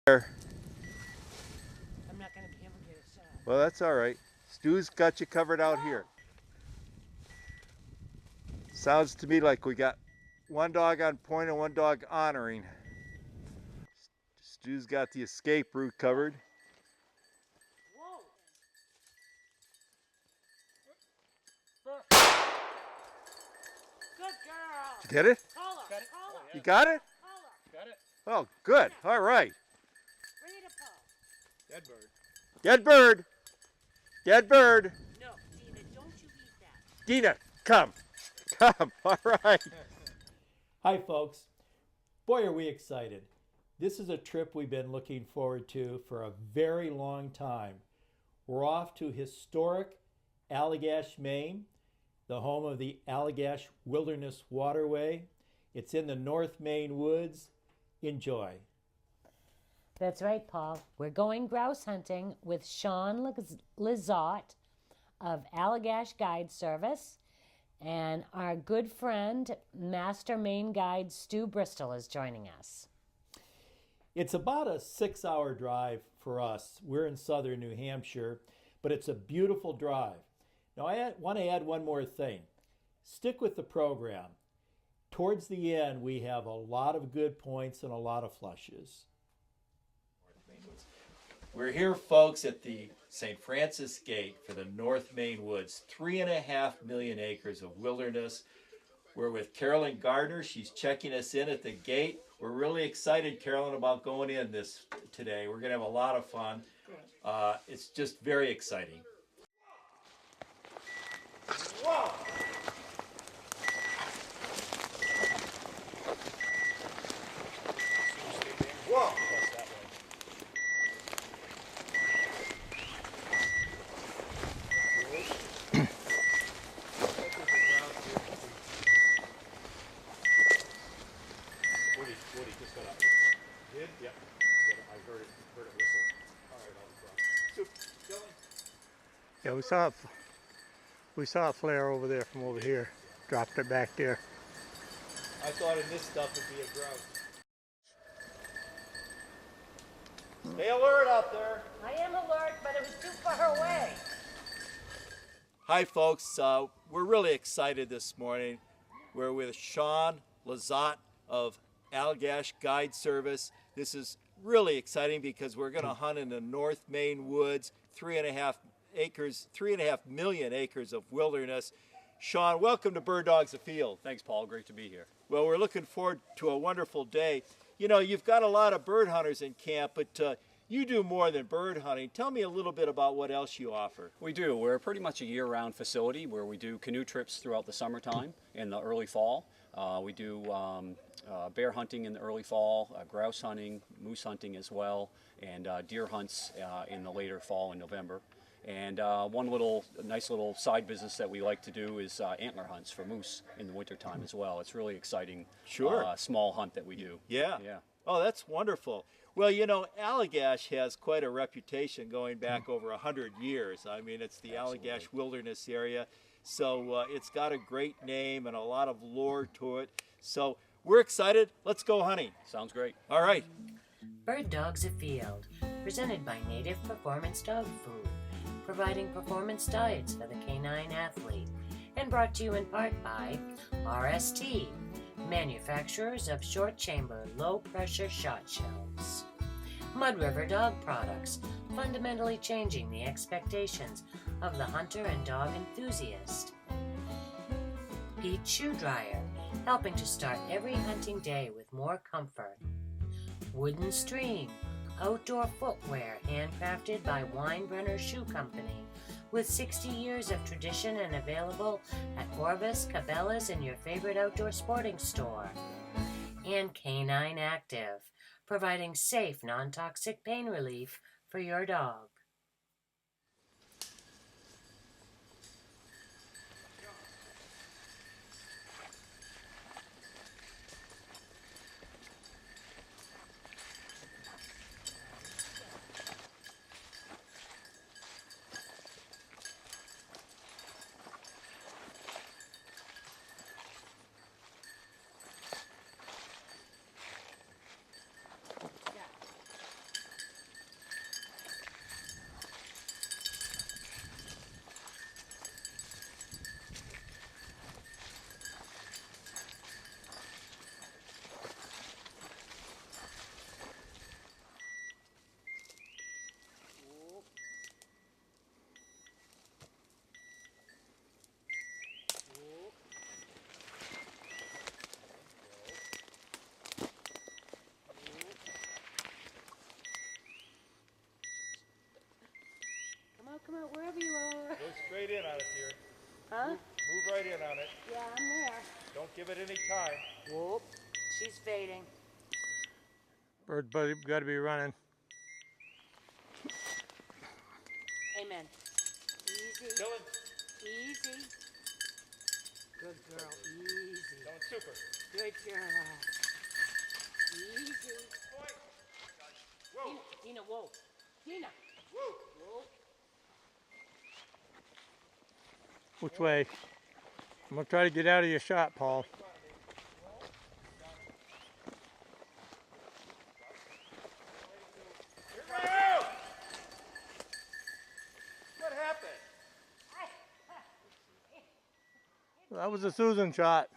I'm not going to be able to get a shot. Well, that's all right. Stu's got you covered out here. Sounds to me like we got one dog on point and one dog honoring. Stu's got the escape route covered. Whoa! Good girl! Did you get it? Call her! Got it. Call her! Oh, yeah. You got it? Call her! Got it. Oh, good. All right. Bring it to Paul. Dead bird. Dead bird. Dead bird. No, Dena, don't you eat that. Dena, come. Come. All right. Hi folks. Boy, are we excited. This is a trip we've been looking forward to for a very long time. We're off to historic Allagash, Maine, the home of the Allagash Wilderness Waterway. It's in the North Maine woods. Enjoy. That's right, Paul. We're going grouse hunting with Sean Lizotte of Allagash Guide Service, and our good friend, Master Maine Guide Stu Bristol is joining us. It's about a 6-hour drive for us. We're in southern New Hampshire, but it's a beautiful drive. Now, I want to add one more thing. Stick with the program. Towards the end, we have a lot of good points and a lot of flushes. We're here, folks, at the St. Francis Gate for the North Maine Woods. 3.5 million acres of wilderness. We're with Carolyn Gardner. She's checking us in at the gate. We're really excited, Carolyn, about going in today. We're going to have a lot of fun. It's just very exciting. Whoa! Whoa! Woody just got up. Did? Yep. I heard it whistle. All right, I'll drop. Yeah, we saw a flare over there from over here. Dropped it back there. I thought in this stuff would be a grouse. Stay alert out there. I am alert, but it was too far away. Hi, folks. We're really excited this morning. We're with Sean Lizotte of Allagash Guide Service. This is really exciting because we're going to hunt in the North Maine woods, 3.5 million acres of wilderness. Sean, welcome to Dogs Afield. Thanks, Paul. Great to be here. Well, we're looking forward to a wonderful day. You know, you've got a lot of bird hunters in camp, but you do more than bird hunting. Tell me a little bit about what else you offer. We do. We're pretty much a year-round facility where we do canoe trips throughout the summertime and the early fall. We do bear hunting in the early fall, grouse hunting, moose hunting as well, and deer hunts in the later fall in November. And one nice little side business that we like to do is antler hunts for moose in the wintertime as well. It's really exciting, small hunt that we do. Yeah. Yeah. Oh, that's wonderful. Well, you know, Allagash has quite a reputation going back over 100 years. I mean, it's the Allagash Wilderness area, so it's got a great name and a lot of lore to it. So we're excited. Let's go hunting. Sounds great. All right. Dogs Afield, presented by Native Performance Dog Food, providing performance diets for the canine athlete, and brought to you in part by RST, manufacturers of short chamber, low pressure shot shells. Mud River Dog Products, fundamentally changing the expectations of the hunter and dog enthusiast. Pete Shoe Dryer, helping to start every hunting day with more comfort. Wooden Stream, outdoor footwear handcrafted by Weinbrenner Shoe Company, with 60 years of tradition and available at Orvis, Cabela's, and your favorite outdoor sporting store. And Canine Active, providing safe, non-toxic pain relief for your dog. right in on it, dear. Huh? Move right in on it. Yeah, I'm there. Don't give it any time. Whoop. She's fading. Bird buddy got to be running. Amen. Easy. Dillon, Easy. Good girl. Easy. Dillon, super. Good girl. Easy. Point. Whoa, Dena, whoa. Dena. whoa. Whoa. Which way? I'm going to try to get out of your shot, Paul. What happened? That was a Susan shot.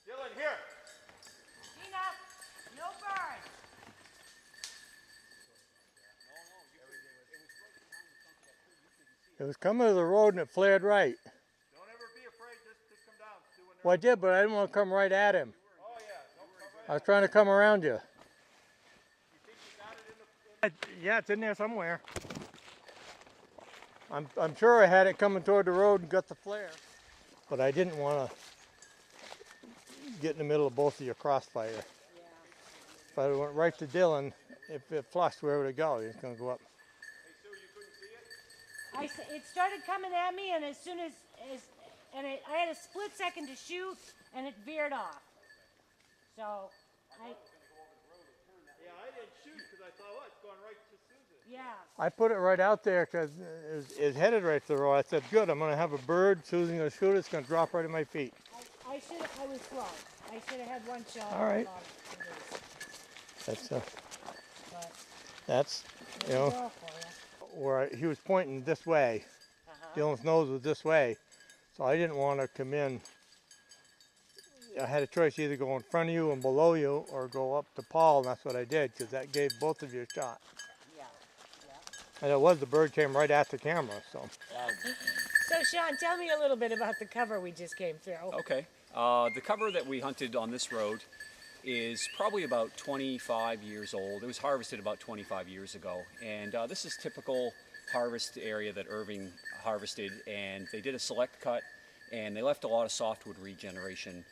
Dillon, here. Dena, no birds. It was coming to the road and it flared right. Don't ever be afraid. Just come down. See when they're... Well, I did, but I didn't want to come right at him. Oh, yeah. Don't come right. I was trying to come around you. You think you got it in the... Yeah, it's in there somewhere. I'm sure I had it coming toward the road and got the flare. But I didn't want to get in the middle of both of your crossfire. Yeah. If I went right to Dillon, if it flushed, where would it go? It's going to go up. Hey, Sue, you couldn't see it? It started coming at me, and as soon as I had a split second to shoot, and it veered off. So I Yeah, I didn't shoot because I thought, oh, it's going right to Susan. yeah. I put it right out there because it headed right to the road. I said, good, I'm going to have a bird. Susan's going to shoot it. It's going to drop right at my feet. I was slow. I should have had one shot. All right. That's you know, where he was pointing this way. Dillon's nose was this way. So I didn't want to come in. I had a choice, either go in front of you and below you or go up to Paul, and that's what I did because that gave both of you a shot. Yeah. And it was, the bird came right at the camera, so. So Sean, tell me a little bit about the cover we just came through. Okay. The cover that we hunted on this road is probably about 25 years old. It was harvested about 25 years ago. And this is typical harvest area that Irving harvested. And they did a select cut, and they left a lot of softwood regeneration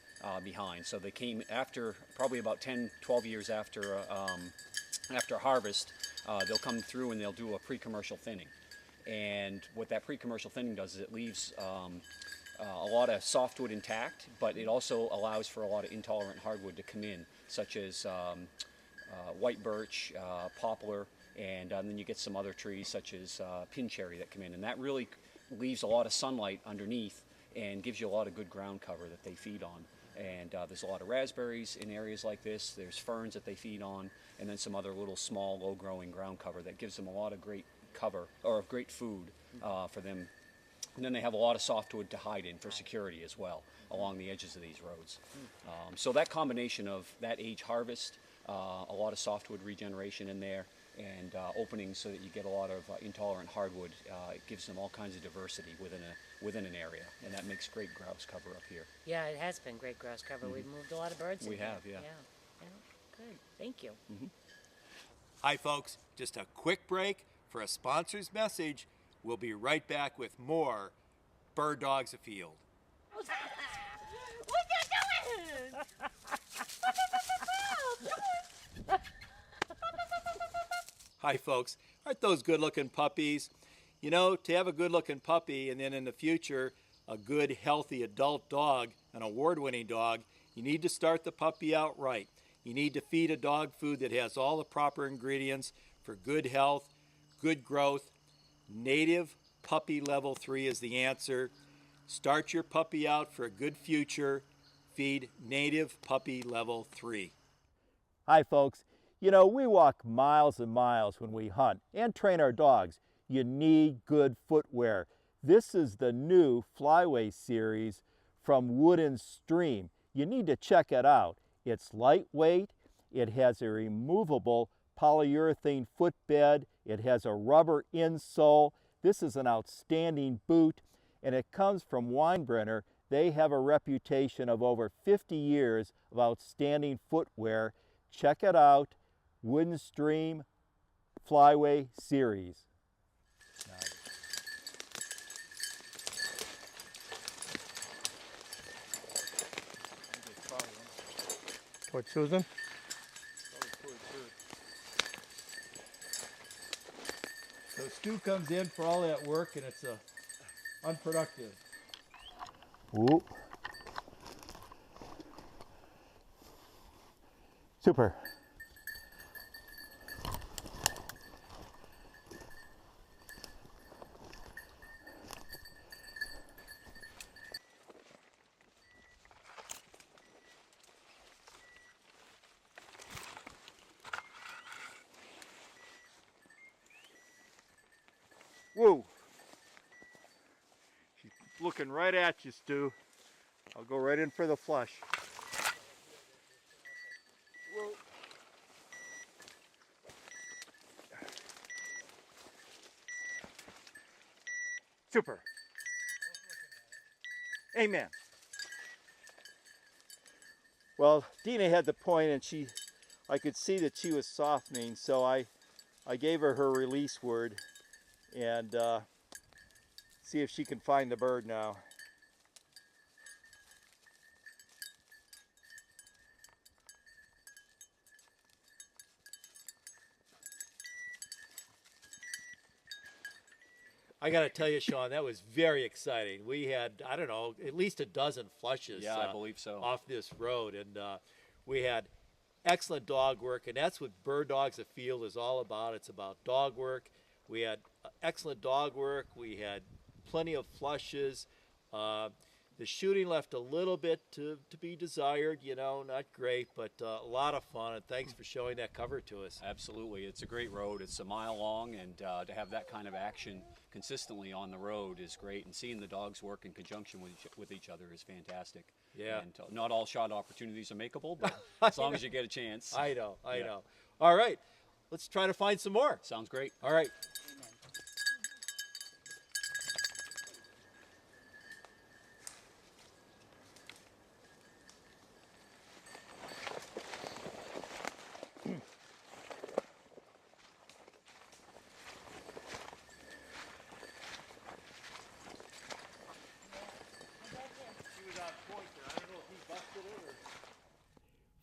behind. So they came after, probably about 10, 12 years after harvest, they'll come through and they'll do a pre-commercial thinning. And what that pre-commercial thinning does is it leaves a lot of softwood intact, but it also allows for a lot of intolerant hardwood to come in, such as white birch, poplar, and then you get some other trees such as pin cherry that come in. And that really leaves a lot of sunlight underneath and gives you a lot of good ground cover that they feed on. And there's a lot of raspberries in areas like this. There's ferns that they feed on, and then some other little small, low-growing ground cover that gives them a lot of great cover, or great food for them. And then they have a lot of softwood to hide in for security as well along the edges of these roads. So that combination of that age harvest, a lot of softwood regeneration in there, and openings so that you get a lot of intolerant hardwood, it gives them all kinds of diversity within an area, and that makes great grouse cover up here. Yeah, it has been great grouse cover. We've moved a lot of birds. We in here. have, yeah. Yeah. Good. Thank you. Hi folks, just a quick break for a sponsor's message. We'll be right back with more Bird Dogs Afield. What you doing? Hi folks, aren't those good looking puppies? You know, to have a good looking puppy and then in the future a good healthy adult dog, an award-winning dog, you need to start the puppy out right. You need to feed a dog food that has all the proper ingredients for good health, good growth. Native Puppy Level 3 is the answer. Start your puppy out for a good future. Feed Native Puppy Level 3. Hi folks, you know, we walk miles and miles when we hunt and train our dogs. You need good footwear. This is the new Flyway series from Wood & Stream. You need to check it out. It's lightweight, it has a removable polyurethane footbed, it has a rubber insole. This is an outstanding boot, and it comes from Weinbrenner. They have a reputation of over 50 years of outstanding footwear. Check it out, Wood & Stream Flyway series. What, Susan? So Stu comes in for all that work and it's unproductive. Whoop. Super. Whoa. She's looking right at you, Stu. I'll go right in for the flush. Whoa. Super. Amen. Well, Dena had the point and I could see that she was softening, so I gave her release word and see if she can find the bird now. I got to tell you, Sean, that was very exciting. We had, I don't know, at least a dozen flushes. Yeah, I believe so. Off this road, and we had excellent dog work, and that's what Bird Dogs Afield is all about. It's about dog work. We had excellent dog work. We had plenty of flushes. The shooting left a little bit to be desired, you know, not great, but a lot of fun, and thanks for showing that cover to us. Absolutely. It's a great road. It's a mile long, and to have that kind of action consistently on the road is great, and seeing the dogs work in conjunction with each other is fantastic. Yeah. And not all shot opportunities are makeable, but as long as you get a chance. I know. All right, let's try to find some more. Sounds great. All right.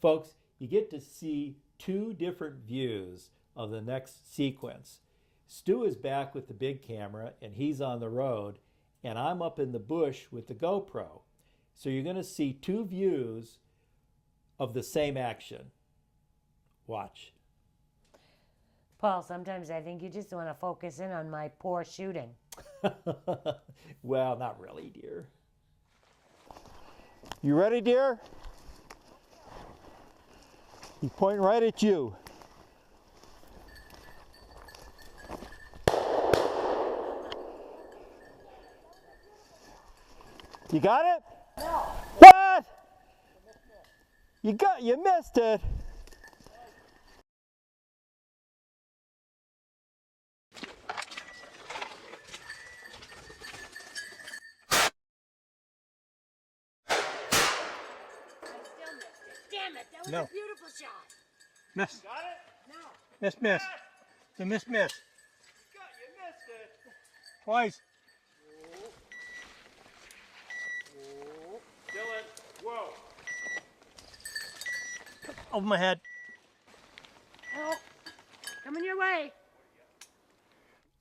Folks, you get to see two different views of the next sequence. Stu is back with the big camera and he's on the road, and I'm up in the bush with the GoPro. So you're going to see two views of the same action. Watch. Paul, sometimes I think you just want to focus in on my poor shooting. Well, not really, dear. You ready, dear? He's pointing right at you. You got it? No. What? You missed it. Damn it, that was No. a beautiful shot. Miss. Got it? No. Miss. It's a miss. You missed it. Twice. Dillon, whoa. Over my head. Oh, coming your way.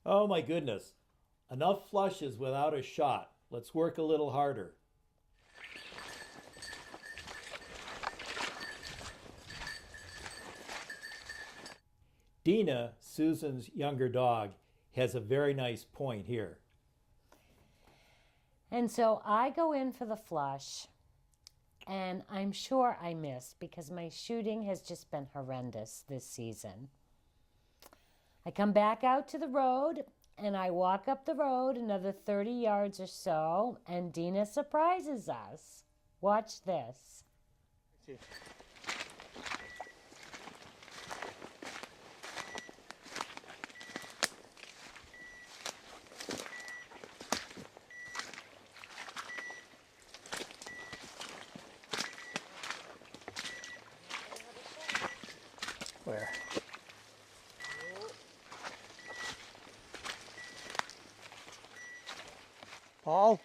Oh my goodness. Enough flushes without a shot. Let's work a little harder. Dena, Susan's younger dog, has a very nice point here. And so I go in for the flush, and I'm sure I missed because my shooting has just been horrendous this season. I come back out to the road, and I walk up the road another 30 yards or so, and Dena surprises us. Watch this. Where? Paul?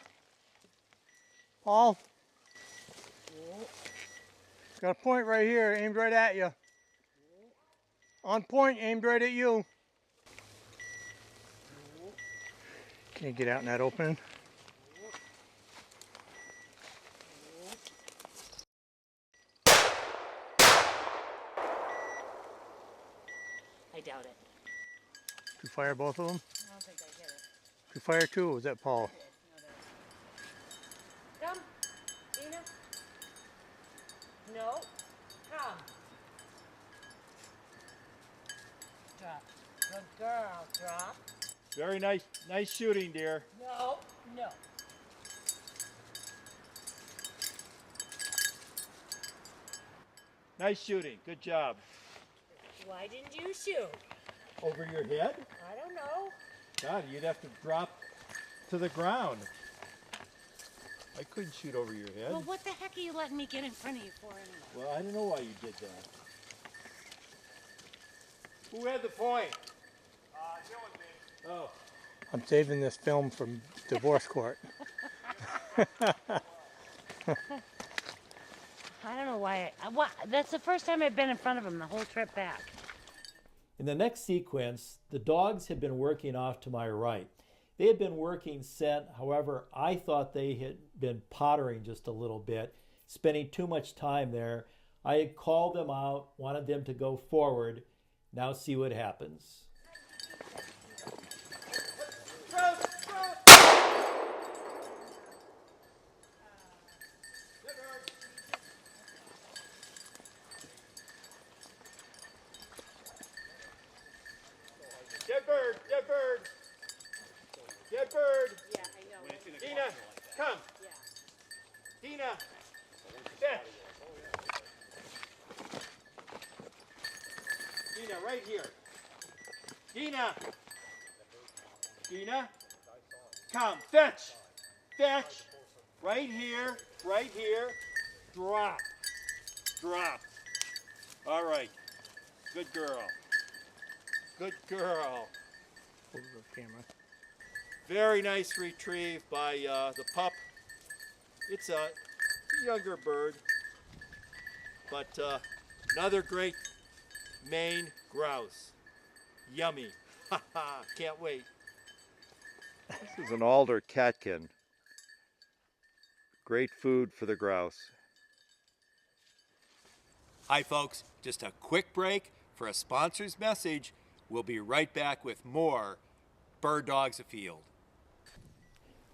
Got a point right here, aimed right at you. On point, aimed right at you. Can you get out in that opening? I doubt it. Did you fire both of them? I don't think I hit it. Did you fire two, or was that Paul? Come, Dena. No, come. Drop. Good girl, drop. Very nice shooting, dear. No, no. Nice shooting. Good job. Why didn't you shoot? Over your head? I don't know. God, you'd have to drop to the ground. I couldn't shoot over your head. Well, what the heck are you letting me get in front of you for anyway? Well, I don't know why you did that. Who had the point? Dillon did. Oh. I'm saving this film from divorce court. I don't know why. That's the first time I've been in front of him the whole trip back. In the next sequence, the dogs had been working off to my right. They had been working scent, however, I thought they had been pottering just a little bit, spending too much time there. I had called them out, wanted them to go forward. Now see what happens. Dead bird, dead bird. Dead bird. Yeah, I know. Dena, come. Yeah. Dena, fetch. Dena, right here. Dena. Dena, come. Fetch. Fetch. Right here. Right here. Drop. Drop. All right. Good girl. Good girl. Over the camera. Very nice retrieve by the pup. It's a younger bird, but another great Maine grouse. Yummy. Can't wait. This is an alder catkin. Great food for the grouse. Hi folks, just a quick break for a sponsor's message. We'll be right back with more Bird Dogs Afield.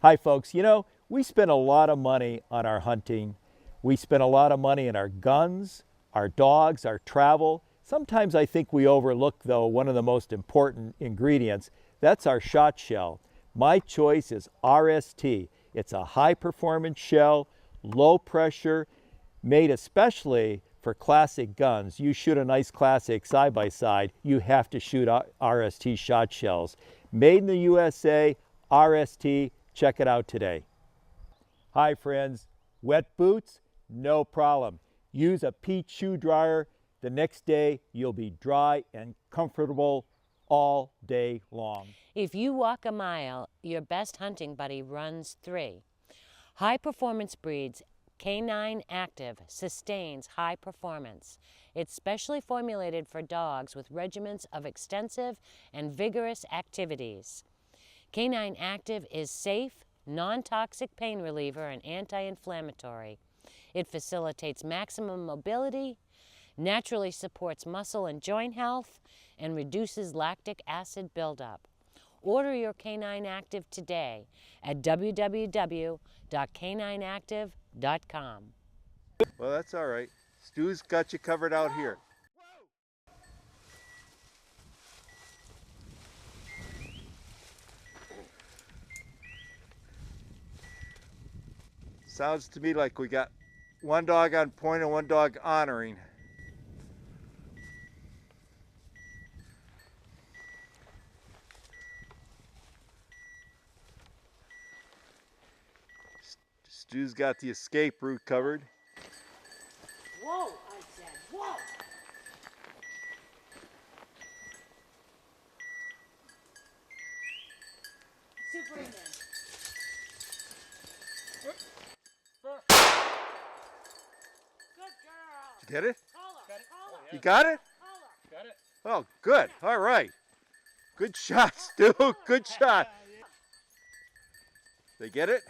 Hi folks, you know, we spend a lot of money on our hunting. We spend a lot of money on our guns, our dogs, our travel. Sometimes I think we overlook, though, one of the most important ingredients. That's our shot shell. My choice is RST. It's a high-performance shell, low pressure, made especially for classic guns. You shoot a nice classic side-by-side, you have to shoot RST shot shells. Made in the USA, RST. Check it out today. Hi friends, wet boots? No problem. Use a Pete shoe dryer. The next day you'll be dry and comfortable all day long. If you walk a mile, your best hunting buddy runs 3. High performance breeds K9 Active sustains high performance. It's specially formulated for dogs with regimens of extensive and vigorous activities. K9 Active is safe, non-toxic pain reliever and anti-inflammatory. It facilitates maximum mobility, naturally supports muscle and joint health, and reduces lactic acid buildup. Order your K9 Active today at www.k9active.com. Well, that's all right. Stu's got you covered out here. Sounds to me like we got one dog on point and one dog honoring. Stu's got the escape route covered. Whoa, I said, whoa! Superman. Good girl. Get it? You got it? Got it? Oh, good. All right. Good shot, Stu. Good shot. They get it?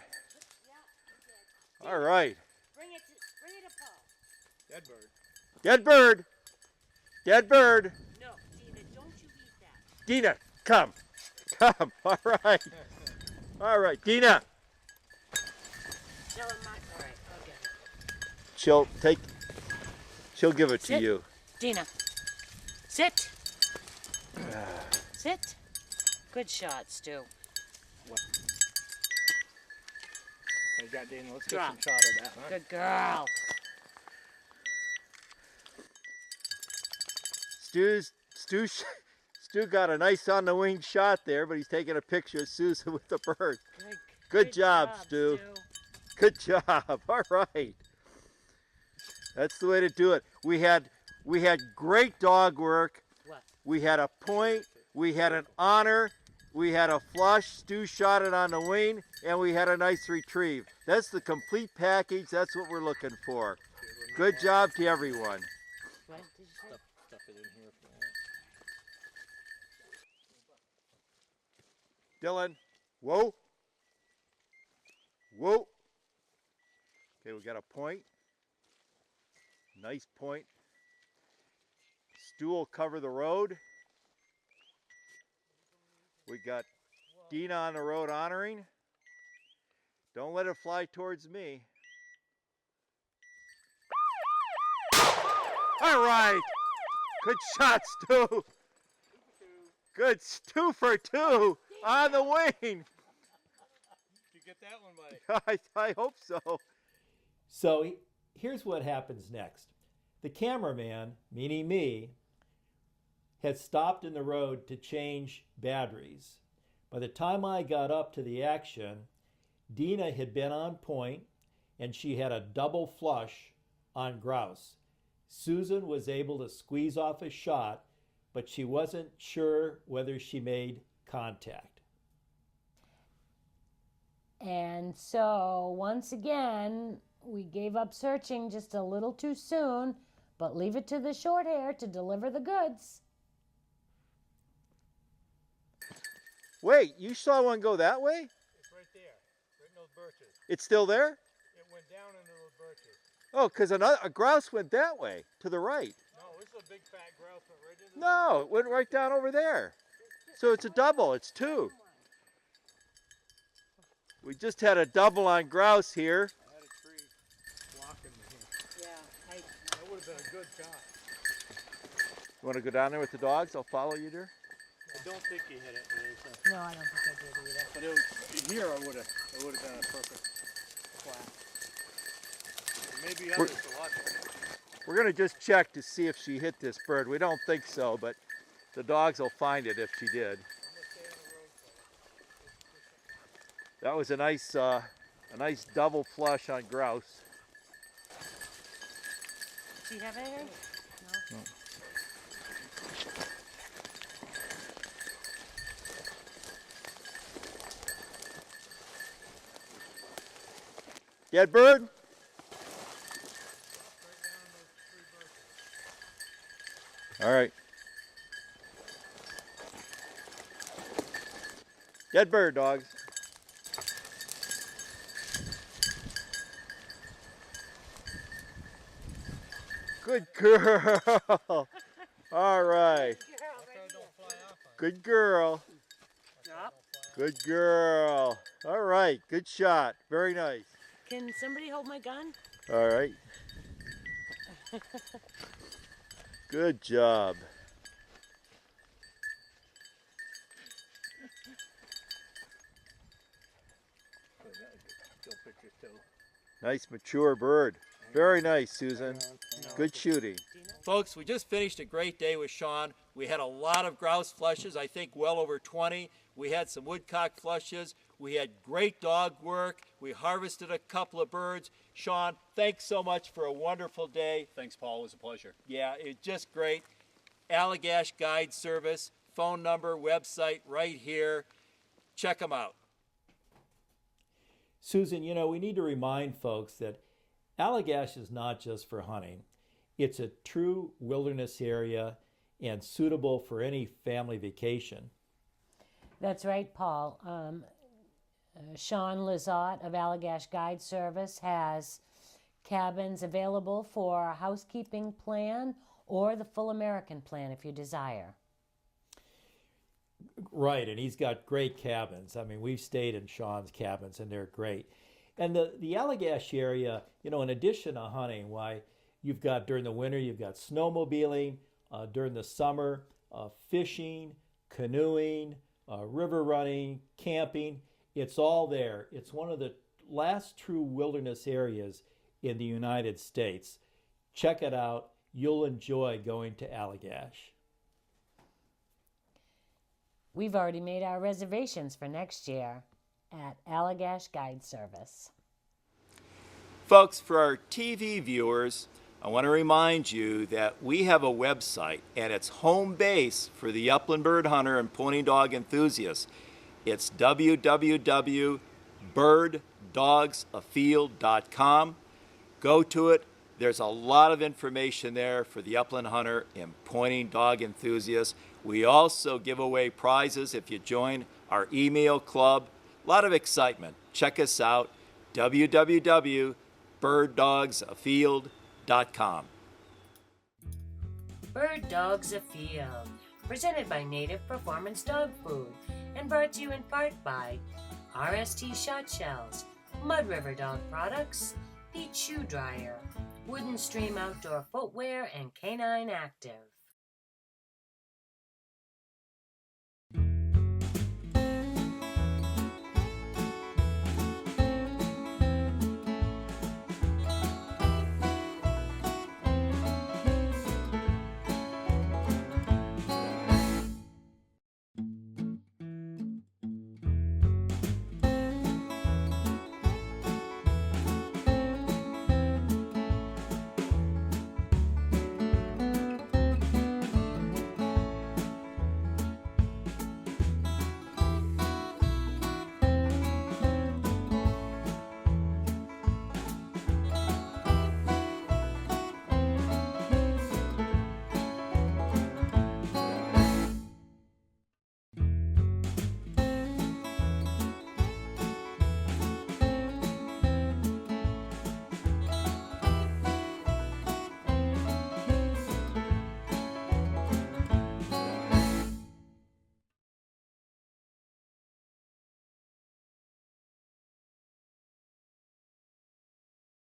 All right. Bring it to Paul. Dead bird. Dead bird. Dead bird. No, Dena, don't you eat that. Dena, come. Come. All right. All right. Dena. Tell him all right, I'll get it. She'll give it to Sit. you. Dena, sit. Sit. Good shot, Stu. I got Dana. Let's Drop. get some shot of that. Huh? Good girl. Stu got a nice on the wing shot there, but he's taking a picture of Susan with the bird. Good job, Stu. Good job. All right. That's the way to do it. We had great dog work. What? We had a point. We had an honor. We had a flush. Stu shot it on the wing, and we had a nice retrieve. That's the complete package. That's what we're looking for. Good job to everyone. What did you say? Stuff it in here if you want. Dillon, whoa. Whoa. Okay, we got a point. Nice point. Stu will cover the road. We got Dena on the road honoring. Don't let it fly towards me. All right. Good shot, Stu. Good. 2 for 2 on the wing. Did you get that one, buddy? I hope so. So here's what happens next. The cameraman, meaning me, had stopped in the road to change batteries. By the time I got up to the action, Dena had been on point and she had a double flush on grouse. Susan was able to squeeze off a shot, but she wasn't sure whether she made contact. And so, once again, we gave up searching just a little too soon, but leave it to the short hair to deliver the goods. Wait, you saw one go that way? It's right there, right in those birches. It's still there? It went down into those birches. Oh, because a grouse went that way, to the right. No, this is a big fat grouse went right into No, it went right down over there. So it's a double, it's 2. We just had a double on grouse here. I had a tree blocking me here. Yeah, That would have been a good shot. You want to go down there with the dogs? I'll follow you there. I don't think he hit it. no, I don't think I did either. But it was, here it would have been a perfect flat. Maybe others will watch it. We're going to just check to see if she hit this bird. We don't think so, but the dogs will find it if she did. That was a nice double flush on grouse. Do you have anything? No. Dead bird? All right. Dead bird, dogs. Good girl. All right. Good girl. Good girl. All right. Good shot. Very nice. Can somebody hold my gun? All right. Good job. Nice mature bird. Very nice, Susan. Good shooting. Folks, we just finished a great day with Sean. We had a lot of grouse flushes, I think well over 20. We had some woodcock flushes. We had great dog work. We harvested a couple of birds. Sean, thanks so much for a wonderful day. Thanks, Paul. It was a pleasure. Yeah, it's just great. Allagash Guide Service, phone number, website right here. Check them out. Susan, you know, we need to remind folks that Allagash is not just for hunting. It's a true wilderness area and suitable for any family vacation. That's right, Paul. Sean Lizotte of Allagash Guide Service has cabins available for a housekeeping plan or the full American plan if you desire. Right, and he's got great cabins. I mean, we've stayed in Sean's cabins, and they're great. And the Allagash area, in addition to hunting, why you've got during the winter, you've got snowmobiling, during the summer, fishing, canoeing, river running, camping. It's all there. It's one of the last true wilderness areas in the United States. Check it out. You'll enjoy going to Allagash. We've already made our reservations for next year at Allagash Guide Service. Folks, for our TV viewers, I want to remind you that we have a website and it's home base for the upland bird hunter and pointing dog enthusiast. It's www.birddogsafield.com. Go to it. There's a lot of information there for the upland hunter and pointing dog enthusiast. We also give away prizes if you join our email club. A lot of excitement. Check us out, www.birddogsafield.com. Bird Dogs Afield, presented by Native Performance Dog Food, and brought to you in part by RST Shot Shells, Mud River Dog Products, Beach Shoe Dryer, Wooden Stream Outdoor Footwear, and Canine Active.